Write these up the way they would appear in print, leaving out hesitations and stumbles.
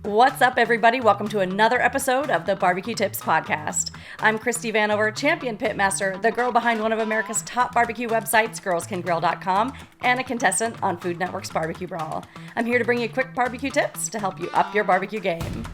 What's up, everybody? Welcome to another episode of the BBQ Tips Podcast. I'm Christie Vanover, champion pitmaster, the girl behind one of America's top barbecue websites, girlscangrill.com, and a contestant on Food Network's Barbecue Brawl. I'm here to bring you quick barbecue tips to help you up your barbecue game.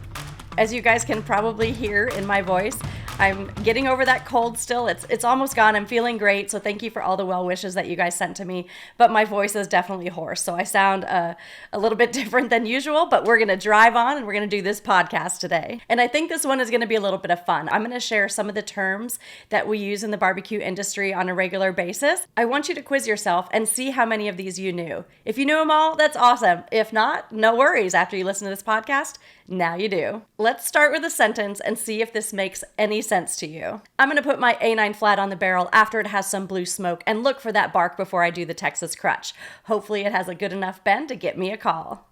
As you guys can probably hear in my voice, I'm getting over that cold still. It's almost gone. I'm feeling great, so thank you for all the well wishes that you guys sent to me. But my voice is definitely hoarse, so I sound a little bit different than usual, but we're going to drive on and we're going to do this podcast today. And I think this one is going to be a little bit of fun. I'm going to share some of the terms that we use in the barbecue industry on a regular basis. I want you to quiz yourself and see how many of these you knew. If you knew them all, that's awesome. If not, no worries. After you listen to this podcast, now you do. Let's start with a sentence and see if this makes any sense to you. I'm going to put my A9 flat on the barrel after it has some blue smoke and look for that bark before I do the Texas crutch. Hopefully it has a good enough bend to get me a call.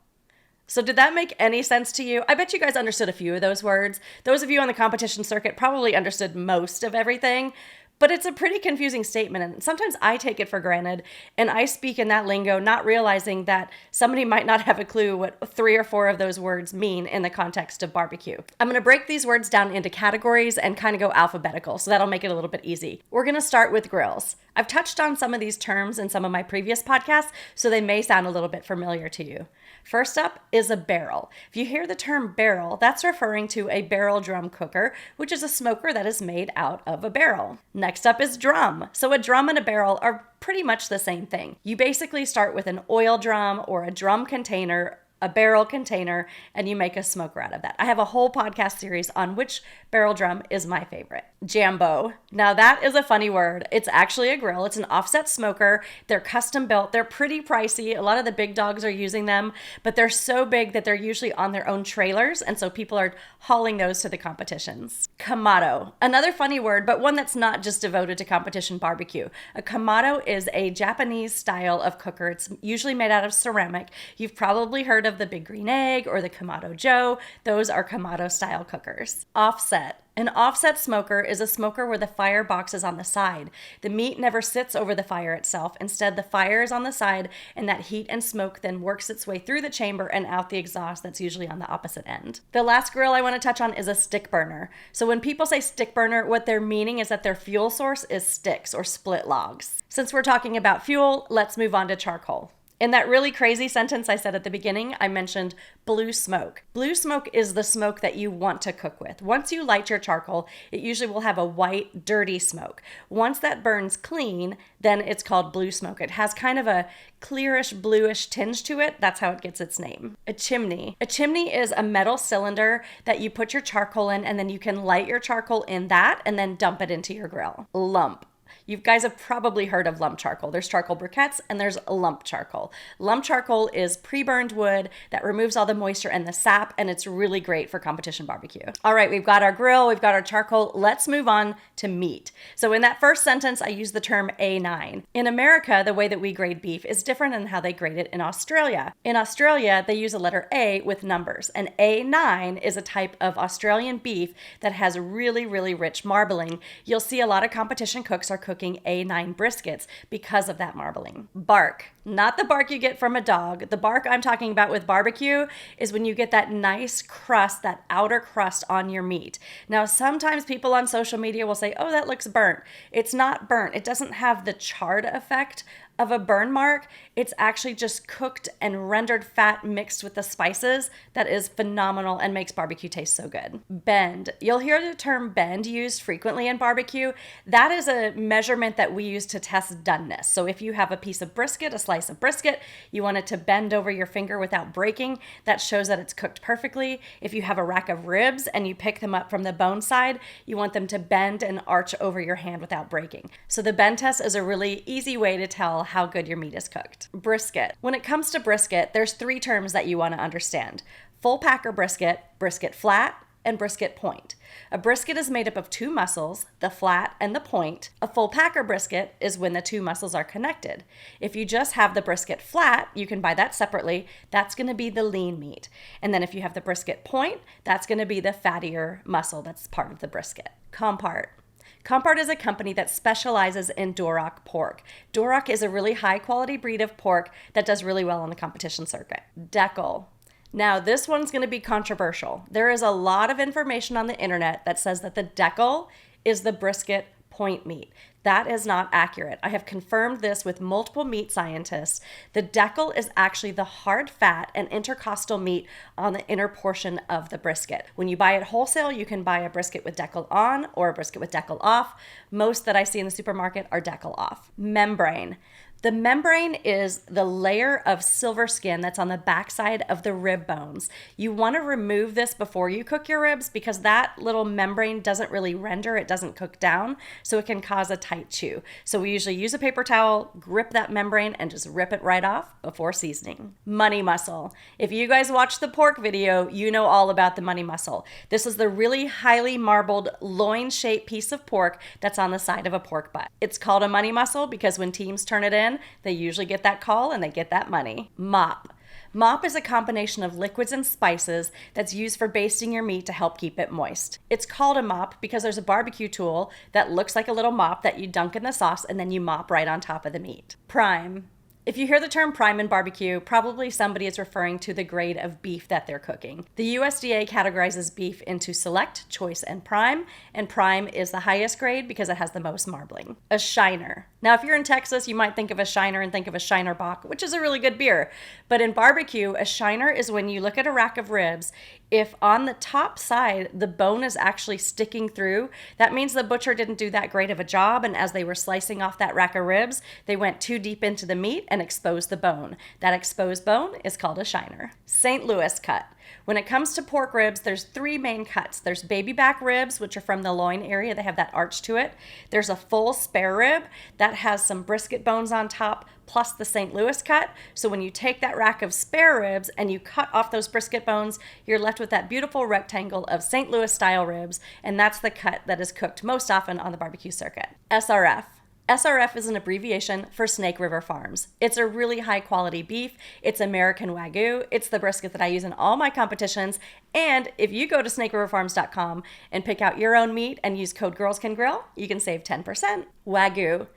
So did that make any sense to you? I bet you guys understood a few of those words. Those of you on the competition circuit probably understood most of everything. But it's a pretty confusing statement, and sometimes I take it for granted, and I speak in that lingo not realizing that somebody might not have a clue what 3 or 4 of those words mean in the context of barbecue. I'm going to break these words down into categories and kind of go alphabetical, so that'll make it a little bit easy. We're going to start with grills. I've touched on some of these terms in some of my previous podcasts, so they may sound a little bit familiar to you. First up is a barrel. If you hear the term barrel, that's referring to a barrel drum cooker, which is a smoker that is made out of a barrel. Next up is drum. So a drum and a barrel are pretty much the same thing. You basically start with an oil drum or a drum container, a barrel container, and you make a smoker out of that. I have a whole podcast series on which barrel drum is my favorite. Jambo. Now that is a funny word. It's actually a grill. It's an offset smoker. They're custom built. They're pretty pricey. A lot of the big dogs are using them, but they're so big that they're usually on their own trailers, and so people are hauling those to the competitions. Kamado. Another funny word, but one that's not just devoted to competition barbecue. A kamado is a Japanese style of cooker. It's usually made out of ceramic. You've probably heard of the Big Green Egg or the Kamado Joe. Those are kamado style cookers. Offset. An offset smoker is a smoker where the fire box is on the side. The meat never sits over the fire itself. Instead, the fire is on the side, and that heat and smoke then works its way through the chamber and out the exhaust that's usually on the opposite end. The last grill I want to touch on is a stick burner. So when people say stick burner, what they're meaning is that their fuel source is sticks or split logs. Since we're talking about fuel, let's move on to charcoal. In that really crazy sentence I said at the beginning, I mentioned blue smoke. Blue smoke is the smoke that you want to cook with. Once you light your charcoal, it usually will have a white, dirty smoke. Once that burns clean, then it's called blue smoke. It has kind of a clearish, bluish tinge to it. That's how it gets its name. A chimney. A chimney is a metal cylinder that you put your charcoal in, and then you can light your charcoal in that and then dump it into your grill. Lump. You guys have probably heard of lump charcoal. There's charcoal briquettes and there's lump charcoal. Lump charcoal is pre-burned wood that removes all the moisture and the sap, and it's really great for competition barbecue. All right, we've got our grill, we've got our charcoal. Let's move on to meat. So in that first sentence, I used the term A9. In America, the way that we grade beef is different than how they grade it in Australia. In Australia, they use a letter A with numbers, and A9 is a type of Australian beef that has really, really rich marbling. You'll see a lot of competition cooks are cooking A9 briskets because of that marbling. Bark. Not the bark you get from a dog. The bark I'm talking about with barbecue is when you get that nice crust, that outer crust on your meat. Now, sometimes people on social media will say, oh, that looks burnt. It's not burnt. It doesn't have the charred effect of a burn mark. It's actually just cooked and rendered fat mixed with the spices that is phenomenal and makes barbecue taste so good. Bend. You'll hear the term bend used frequently in barbecue. That is a measurement that we use to test doneness. So if you have a piece of brisket, a slice of brisket, you want it to bend over your finger without breaking. That shows that it's cooked perfectly. If you have a rack of ribs and you pick them up from the bone side, you want them to bend and arch over your hand without breaking. So the bend test is a really easy way to tell how good your meat is cooked. Brisket. When it comes to brisket, there's 3 terms that you want to understand. Full packer brisket, brisket flat, and brisket point. A brisket is made up of 2 muscles, the flat and the point. A full packer brisket is when the 2 muscles are connected. If you just have the brisket flat, you can buy that separately. That's going to be the lean meat. And then if you have the brisket point, that's going to be the fattier muscle that's part of the brisket. Compart. Compart is a company that specializes in Duroc pork. Duroc is a really high quality breed of pork that does really well on the competition circuit. Decal. Now, this one's going to be controversial. There is a lot of information on the internet that says that the deckle is the brisket point meat. That is not accurate. I have confirmed this with multiple meat scientists. The deckle is actually the hard fat and intercostal meat on the inner portion of the brisket. When you buy it wholesale, you can buy a brisket with deckle on or a brisket with deckle off. Most that I see in the supermarket are deckle off. Membrane. The membrane is the layer of silver skin that's on the backside of the rib bones. You want to remove this before you cook your ribs because that little membrane doesn't really render, it doesn't cook down, so it can cause a tight chew. So we usually use a paper towel, grip that membrane, and just rip it right off before seasoning. Money muscle. If you guys watched the pork video, you know all about the money muscle. This is the really highly marbled loin-shaped piece of pork that's on the side of a pork butt. It's called a money muscle because when teams turn it in, they usually get that call and they get that money. Mop. Mop is a combination of liquids and spices that's used for basting your meat to help keep it moist. It's called a mop because there's a barbecue tool that looks like a little mop that you dunk in the sauce and then you mop right on top of the meat. Prime. If you hear the term prime in barbecue, probably somebody is referring to the grade of beef that they're cooking. The USDA categorizes beef into select, choice, and prime is the highest grade because it has the most marbling. A shiner. Now, if you're in Texas, you might think of a shiner and think of a Shiner Bock, which is a really good beer. But in barbecue, a shiner is when you look at a rack of ribs, if on the top side, the bone is actually sticking through, that means the butcher didn't do that great of a job. And as they were slicing off that rack of ribs, they went too deep into the meat and exposed the bone. That exposed bone is called a shiner. St. Louis cut. When it comes to pork ribs, there's three main cuts. There's baby back ribs, which are from the loin area. They have that arch to it. There's a full spare rib that has some brisket bones on top, plus the St. Louis cut. So when you take that rack of spare ribs and you cut off those brisket bones, you're left with that beautiful rectangle of St. Louis style ribs. And that's the cut that is cooked most often on the barbecue circuit. SRF. SRF is an abbreviation for Snake River Farms. It's a really high quality beef. It's American Wagyu. It's the brisket that I use in all my competitions. And if you go to snakeriverfarms.com and pick out your own meat and use code GirlsCanGrill, you can save 10%. Wagyu.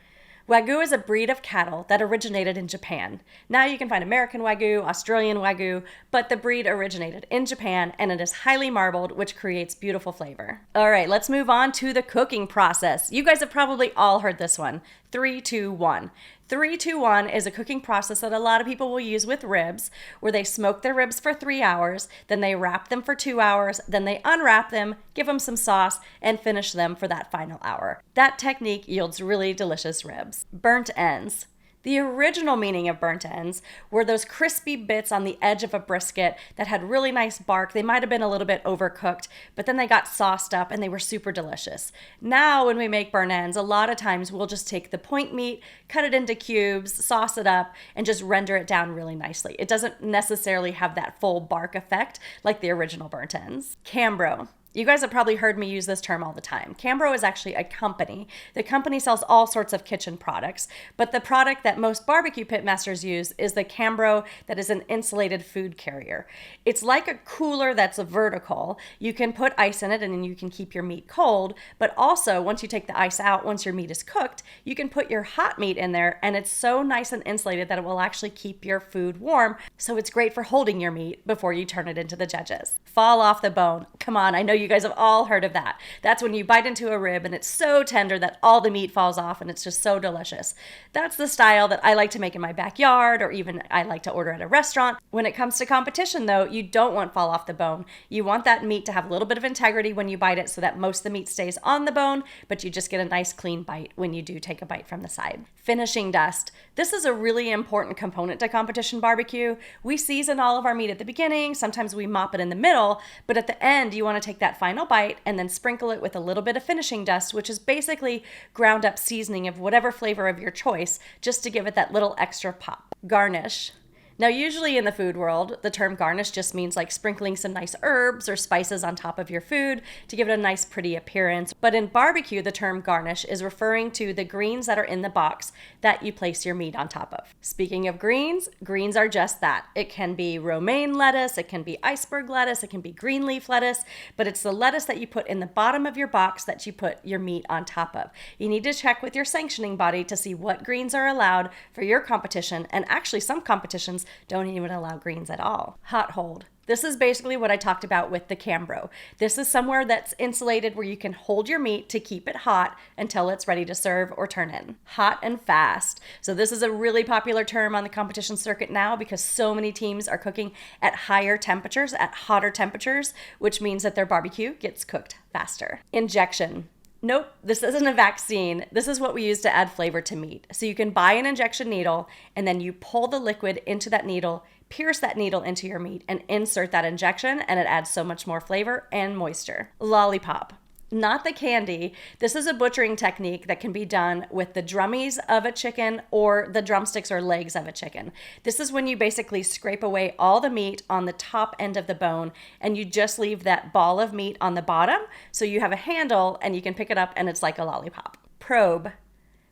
Wagyu is a breed of cattle that originated in Japan. Now you can find American Wagyu, Australian Wagyu, but the breed originated in Japan and it is highly marbled, which creates beautiful flavor. All right, let's move on to the cooking process. You guys have probably all heard this one. 3, 2, 1. 3, 2, 1 is a cooking process that a lot of people will use with ribs, where they smoke their ribs for 3 hours, then they wrap them for 2 hours, then they unwrap them, give them some sauce, and finish them for that final hour. That technique yields really delicious ribs. Burnt ends. The original meaning of burnt ends were those crispy bits on the edge of a brisket that had really nice bark. They might have been a little bit overcooked, but then they got sauced up and they were super delicious. Now, when we make burnt ends, a lot of times we'll just take the point meat, cut it into cubes, sauce it up, and just render it down really nicely. It doesn't necessarily have that full bark effect like the original burnt ends. Cambro. You guys have probably heard me use this term all the time. Cambro is actually a company. The company sells all sorts of kitchen products, but the product that most barbecue pitmasters use is the Cambro that is an insulated food carrier. It's like a cooler that's vertical. You can put ice in it and then you can keep your meat cold, but also once you take the ice out, once your meat is cooked, you can put your hot meat in there and it's so nice and insulated that it will actually keep your food warm. So it's great for holding your meat before you turn it into the judges. Fall off the bone. Come on, I know you guys have all heard of that. That's when you bite into a rib and it's so tender that all the meat falls off and it's just so delicious. That's the style that I like to make in my backyard, or even I like to order at a restaurant. When it comes to competition though, you don't want fall off the bone. You want that meat to have a little bit of integrity when you bite it so that most of the meat stays on the bone, but you just get a nice clean bite when you do take a bite from the side. Finishing dust. This is a really important component to competition barbecue. We season all of our meat at the beginning. Sometimes we mop it in the middle, but at the end you want to take that final bite and then sprinkle it with a little bit of finishing dust, which is basically ground up seasoning of whatever flavor of your choice, just to give it that little extra pop. Garnish. Now, usually in the food world, the term garnish just means like sprinkling some nice herbs or spices on top of your food to give it a nice, pretty appearance. But in barbecue, the term garnish is referring to the greens that are in the box that you place your meat on top of. Speaking of greens, greens are just that. It can be romaine lettuce, it can be iceberg lettuce, it can be green leaf lettuce, but it's the lettuce that you put in the bottom of your box that you put your meat on top of. You need to check with your sanctioning body to see what greens are allowed for your competition, and actually some competitions don't even allow greens at all. Hot hold. This is basically what I talked about with the Cambro. This is somewhere that's insulated where you can hold your meat to keep it hot until it's ready to serve or turn in. Hot and fast. So this is a really popular term on the competition circuit now because so many teams are cooking at higher temperatures, at hotter temperatures, which means that their barbecue gets cooked faster. Injection. Nope, this isn't a vaccine. This is what we use to add flavor to meat. So you can buy an injection needle and then you pull the liquid into that needle, pierce that needle into your meat and insert that injection, and it adds so much more flavor and moisture. Lollipop. Not the candy. This is a butchering technique that can be done with the drummies of a chicken or the drumsticks or legs of a chicken. This is when you basically scrape away all the meat on the top end of the bone and you just leave that ball of meat on the bottom. So you have a handle and you can pick it up and it's like a lollipop. Probe.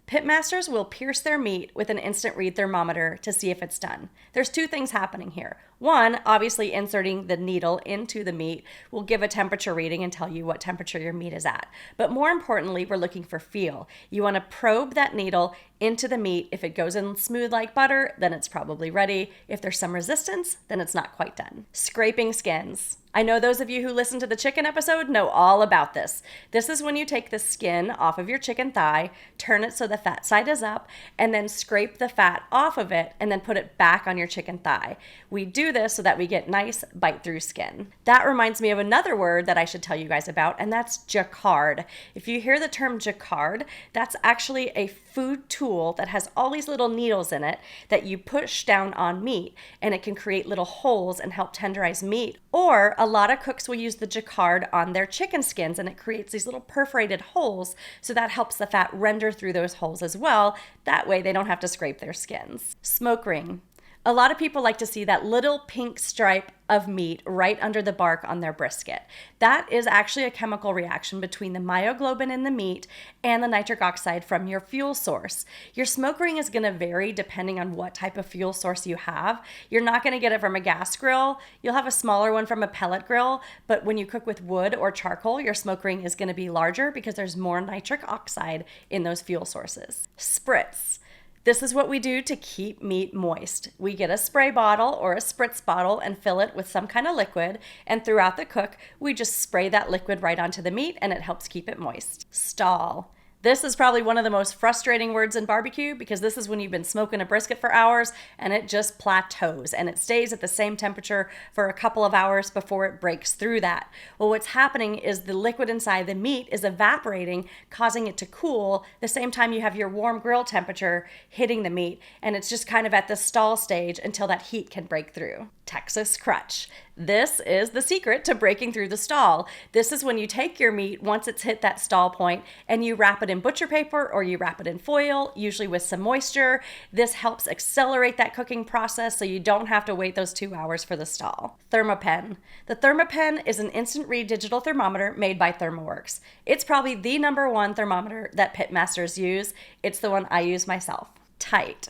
Pitmasters will pierce their meat with an instant read thermometer to see if it's done. There's two things happening here. One, obviously inserting the needle into the meat will give a temperature reading and tell you what temperature your meat is at. But more importantly, we're looking for feel. You want to probe that needle into the meat. If it goes in smooth like butter, then it's probably ready. If there's some resistance, then it's not quite done. Scraping skins. I know those of you who listened to the chicken episode know all about this. This is when you take the skin off of your chicken thigh, turn it so the fat side is up, and then scrape the fat off of it and then put it back on your chicken thigh. We do this so that we get nice bite-through skin. That reminds me of another word that I should tell you guys about, and that's jacquard. If you hear the term jacquard, that's actually a food tool that has all these little needles in it that you push down on meat, and it can create little holes and help tenderize meat. Or a lot of cooks will use the jacquard on their chicken skins, and it creates these little perforated holes, so that helps the fat render through those holes as well. That way they don't have to scrape their skins. Smoke ring. A lot of people like to see that little pink stripe of meat right under the bark on their brisket. That is actually a chemical reaction between the myoglobin in the meat and the nitric oxide from your fuel source. Your smoke ring is going to vary depending on what type of fuel source you have. You're not going to get it from a gas grill. You'll have a smaller one from a pellet grill, but when you cook with wood or charcoal, your smoke ring is going to be larger because there's more nitric oxide in those fuel sources. Spritz. This is what we do to keep meat moist. We get a spray bottle or a spritz bottle and fill it with some kind of liquid, and throughout the cook, we just spray that liquid right onto the meat and it helps keep it moist. Stall. This is probably one of the most frustrating words in barbecue because this is when you've been smoking a brisket for hours and it just plateaus and it stays at the same temperature for a couple of hours before it breaks through that. Well, what's happening is the liquid inside the meat is evaporating, causing it to cool the same time you have your warm grill temperature hitting the meat, and it's just kind of at the stall stage until that heat can break through. Texas crutch. This is the secret to breaking through the stall. This is when you take your meat once it's hit that stall point and you wrap it in butcher paper or you wrap it in foil, usually with some moisture. This helps accelerate that cooking process so you don't have to wait those 2 hours for the stall. Thermopen. The Thermopen is an instant read digital thermometer made by ThermoWorks. It's probably the number one thermometer that pitmasters use. It's the one I use myself. Tight.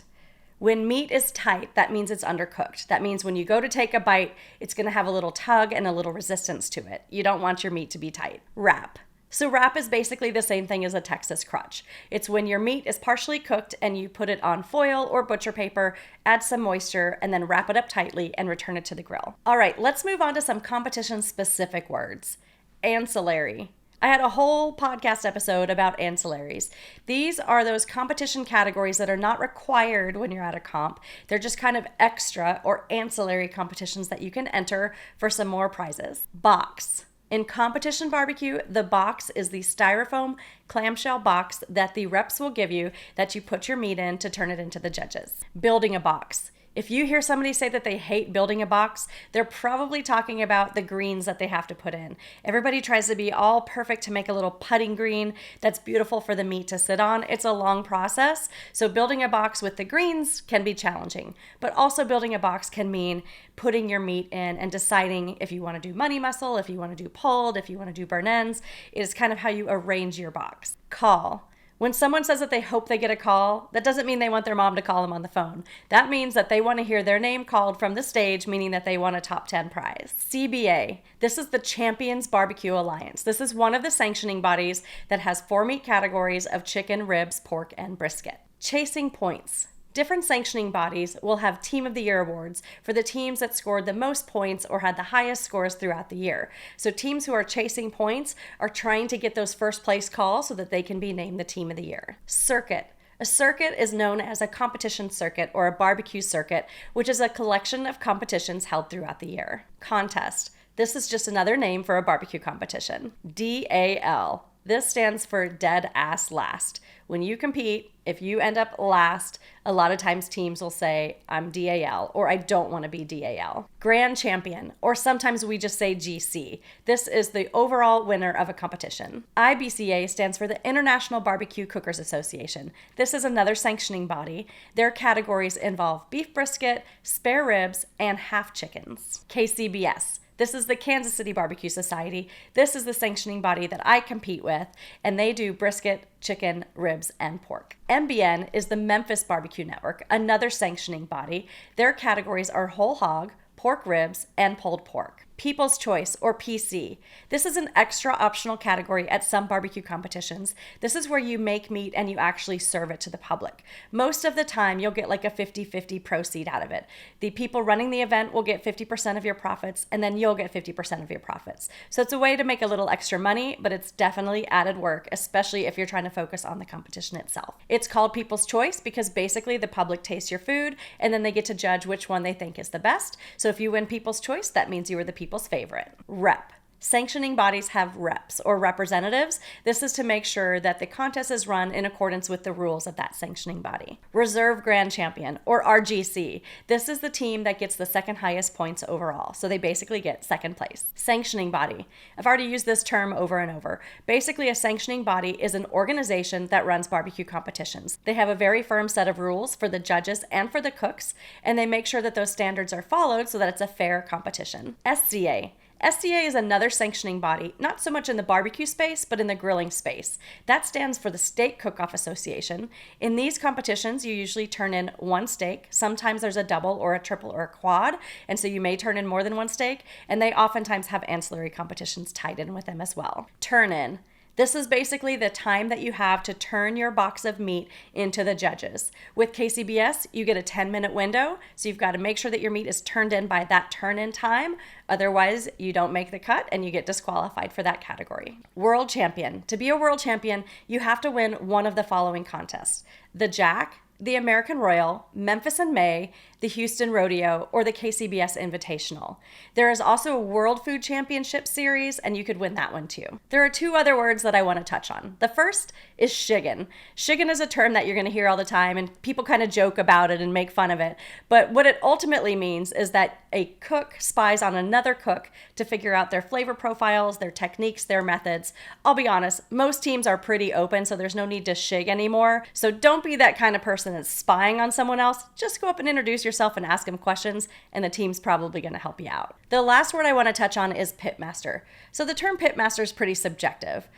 When meat is tight, that means it's undercooked. That means when you go to take a bite, it's going to have a little tug and a little resistance to it. You don't want your meat to be tight. Wrap. So wrap is basically the same thing as a Texas crutch. It's when your meat is partially cooked and you put it on foil or butcher paper, add some moisture, and then wrap it up tightly and return it to the grill. All right, let's move on to some competition-specific words. Ancillary. I had a whole podcast episode about ancillaries. These are those competition categories that are not required when you're at a comp. They're just kind of extra or ancillary competitions that you can enter for some more prizes. Box. In competition barbecue, the box is the styrofoam clamshell box that the reps will give you that you put your meat in to turn it into the judges. Building a box. If you hear somebody say that they hate building a box, they're probably talking about the greens that they have to put in. Everybody tries to be all perfect to make a little putting green that's beautiful for the meat to sit on. It's a long process, so building a box with the greens can be challenging. But also building a box can mean putting your meat in and deciding if you want to do money muscle, if you want to do pulled, if you want to do burn ends. It is kind of how you arrange your box. Call. When someone says that they hope they get a call, that doesn't mean they want their mom to call them on the phone. That means that they want to hear their name called from the stage, meaning that they want a top 10 prize. CBA. This is the Champions Barbecue Alliance. This is one of the sanctioning bodies that has 4 meat categories of chicken, ribs, pork, and brisket. Chasing points. Different sanctioning bodies will have Team of the Year awards for the teams that scored the most points or had the highest scores throughout the year. So teams who are chasing points are trying to get those first place calls so that they can be named the Team of the Year. Circuit. A circuit is known as a competition circuit or a barbecue circuit, which is a collection of competitions held throughout the year. Contest. This is just another name for a barbecue competition. DAL. This stands for dead ass last. When you compete, if you end up last, a lot of times teams will say, I'm DAL, or I don't want to be DAL. Grand Champion, or sometimes we just say GC. This is the overall winner of a competition. IBCA stands for the International Barbecue Cookers Association. This is another sanctioning body. Their categories involve beef brisket, spare ribs, and half chickens. KCBS. This is the Kansas City Barbecue Society. This is the sanctioning body that I compete with, and they do brisket, chicken, ribs, and pork. MBN is the Memphis Barbecue Network, another sanctioning body. Their categories are whole hog, pork ribs, and pulled pork. People's Choice, or PC. This is an extra optional category at some barbecue competitions. This is where you make meat and you actually serve it to the public. Most of the time, you'll get like a 50-50 proceed out of it. The people running the event will get 50% of your profits, and then you'll get 50% of your profits. So it's a way to make a little extra money, but it's definitely added work, especially if you're trying to focus on the competition itself. It's called People's Choice because basically the public tastes your food, and then they get to judge which one they think is the best. So if you win People's Choice, that means you were the people's favorite. Rep. Sanctioning bodies have reps or representatives. This is to make sure that the contest is run in accordance with the rules of that sanctioning body. Reserve Grand Champion, or RGC. This is the team that gets the second highest points overall. So they basically get second place. Sanctioning body. I've already used this term over and over. Basically, a sanctioning body is an organization that runs barbecue competitions. They have a very firm set of rules for the judges and for the cooks, and they make sure that those standards are followed so that it's a fair competition. SCA. SCA is another sanctioning body, not so much in the barbecue space, but in the grilling space. That stands for the Steak Cook-Off Association. In these competitions, you usually turn in one steak. Sometimes there's a double or a triple or a quad, and so you may turn in more than one steak, and they oftentimes have ancillary competitions tied in with them as well. Turn in. This is basically the time that you have to turn your box of meat into the judges. With KCBS, you get a 10-minute window, so you've got to make sure that your meat is turned in by that turn-in time. Otherwise, you don't make the cut and you get disqualified for that category. World Champion. To be a world champion, you have to win one of the following contests: the Jack, the American Royal, Memphis in May, the Houston Rodeo, or the KCBS Invitational. There is also a World Food Championship Series, and you could win that one too. There are two other words that I want to touch on. The first is shiggin. Shiggin is a term that you're going to hear all the time, and people kind of joke about it and make fun of it. But what it ultimately means is that a cook spies on another cook to figure out their flavor profiles, their techniques, their methods. I'll be honest, most teams are pretty open, so there's no need to shig anymore. So don't be that kind of person that's spying on someone else. Just go up and introduce yourself and ask them questions, and the team's probably going to help you out. The last word I want to touch on is pitmaster. So the term pitmaster is pretty subjective.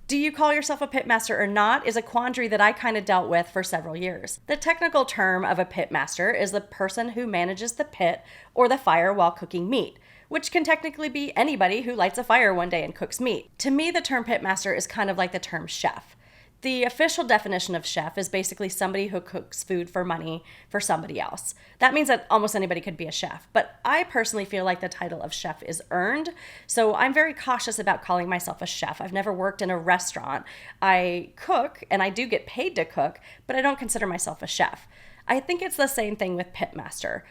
Do you call yourself a pitmaster or not is a quandary that I kind of dealt with for several years. The technical term of a pitmaster is the person who manages the pit or the fire while cooking meat, which can technically be anybody who lights a fire one day and cooks meat. To me, the term pitmaster is kind of like the term chef. The official definition of chef is basically somebody who cooks food for money for somebody else. That means that almost anybody could be a chef, but I personally feel like the title of chef is earned, so I'm very cautious about calling myself a chef. I've never worked in a restaurant. I cook, and I do get paid to cook, but I don't consider myself a chef. I think it's the same thing with pitmaster.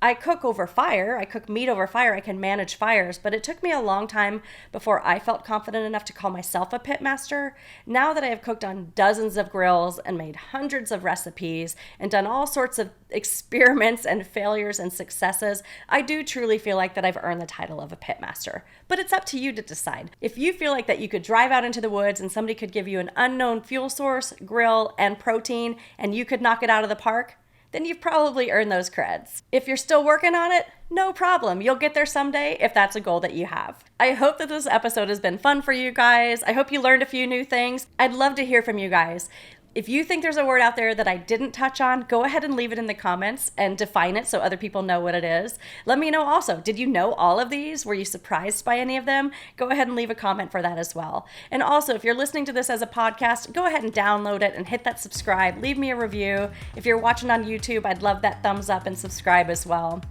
I cook over fire, I cook meat over fire, I can manage fires, but it took me a long time before I felt confident enough to call myself a pitmaster. Now that I have cooked on dozens of grills and made hundreds of recipes and done all sorts of experiments and failures and successes, I do truly feel like that I've earned the title of a pitmaster. But it's up to you to decide. If you feel like that you could drive out into the woods and somebody could give you an unknown fuel source, grill, and protein, and you could knock it out of the park, then you've probably earned those creds. If you're still working on it, no problem. You'll get there someday if that's a goal that you have. I hope that this episode has been fun for you guys. I hope you learned a few new things. I'd love to hear from you guys. If you think there's a word out there that I didn't touch on, go ahead and leave it in the comments and define it so other people know what it is. Let me know also, did you know all of these? Were you surprised by any of them? Go ahead and leave a comment for that as well. And also, if you're listening to this as a podcast, go ahead and download it and hit that subscribe. Leave me a review. If you're watching on YouTube, I'd love that thumbs up and subscribe as well.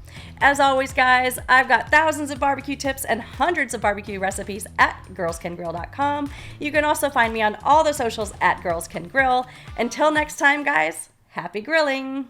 As always, guys, I've got thousands of barbecue tips and hundreds of barbecue recipes at girlscangrill.com. You can also find me on all the socials at Girls Can Grill. Until next time, guys, happy grilling!